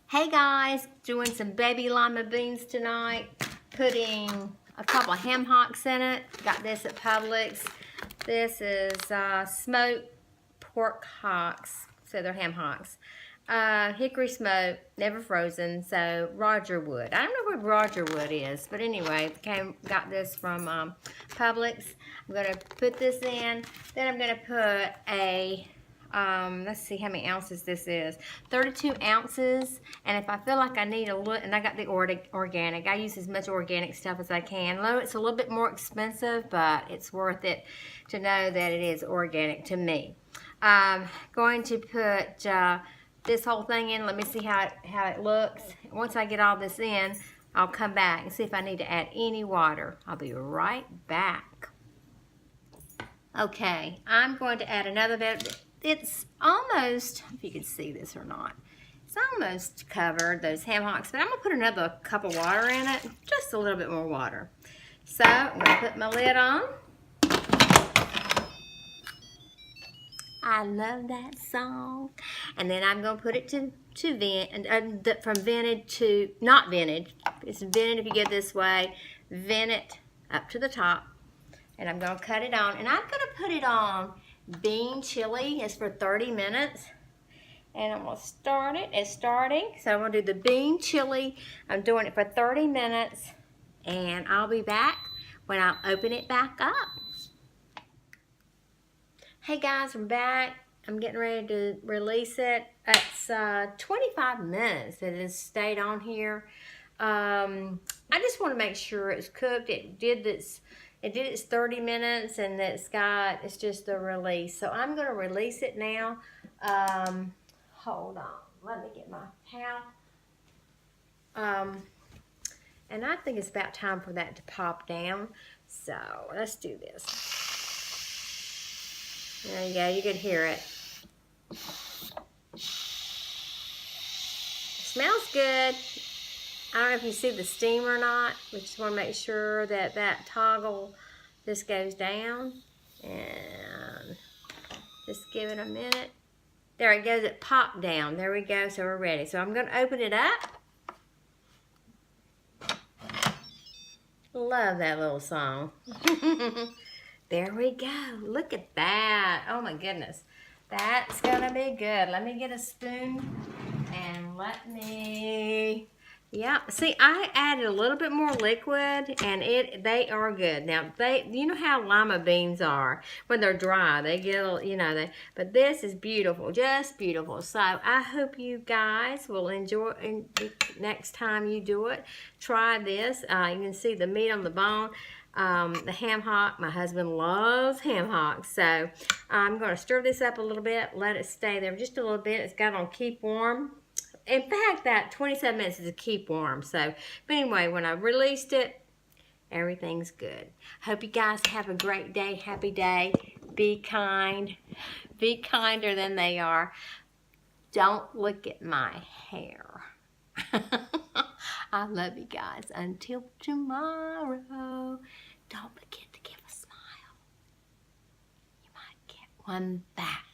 Hey guys, doing some baby lima beans tonight. Putting a couple of ham hocks in it. Got this at Publix. This is smoked pork hocks, so they're ham hocks. Hickory smoked, never frozen, so Roger Wood. I don't know what Roger Wood is, but anyway, got this from Publix. I'm going to put this in. Then I'm going to put a let's see how many ounces this is. 32 ounces, and if I feel like I need a little, and I got the organic. I use as much organic stuff as I can. Although it's a little bit more expensive, but it's worth it to know that it is organic to me. Going to put this whole thing in. Let me see how it looks. Once I get all this in, I'll come back and see if I need to add any water. I'll be right back. Okay, I'm going to add another bit. It's almost, if you can see this or not, it's almost covered, those ham hocks, but I'm going to put another cup of water in it, just a little bit more water. So, I'm going to put my lid on. I love that song. And then I'm going to put it from vented to, not vented, it's vented if you get this way, vent it up to the top. And I'm going to cut it on, and I'm going to put it on bean chili. It's for 30 minutes. And I'm going to start it. It's starting. So I'm going to do the bean chili. I'm doing it for 30 minutes. And I'll be back when I open it back up. Hey guys, I'm back. I'm getting ready to release it. It's 25 minutes that it has stayed on here. I just want to make sure it's cooked. It did its 30 minutes, and it's just the release. So I'm going to release it now. Hold on. Let me get my towel. And I think it's about time for that to pop down. So let's do this. There you go. You can hear it. Smells good. I don't know if you see the steam or not. We just want to make sure that that toggle just goes down. And just give it a minute. There it goes. It popped down. There we go. So we're ready. So I'm going to open it up. Love that little song. There we go. Look at that. Oh my goodness. That's going to be good. Let me get a spoon and let me... Yeah, see, I added a little bit more liquid, and they are good. Now, you know how lima beans are when they're dry. They get a little, but this is beautiful, just beautiful. So I hope you guys will enjoy next time you do it. Try this. You can see the meat on the bone. The ham hock, my husband loves ham hocks, so I'm going to stir this up a little bit, let it stay there just a little bit. It's got on keep warm. In fact, that 27 minutes is a keep warm. So, but anyway, when I released it, everything's good. Hope you guys have a great day, happy day. Be kind. Be kinder than they are. Don't look at my hair. I love you guys. Until tomorrow, don't forget to give a smile. You might get one back.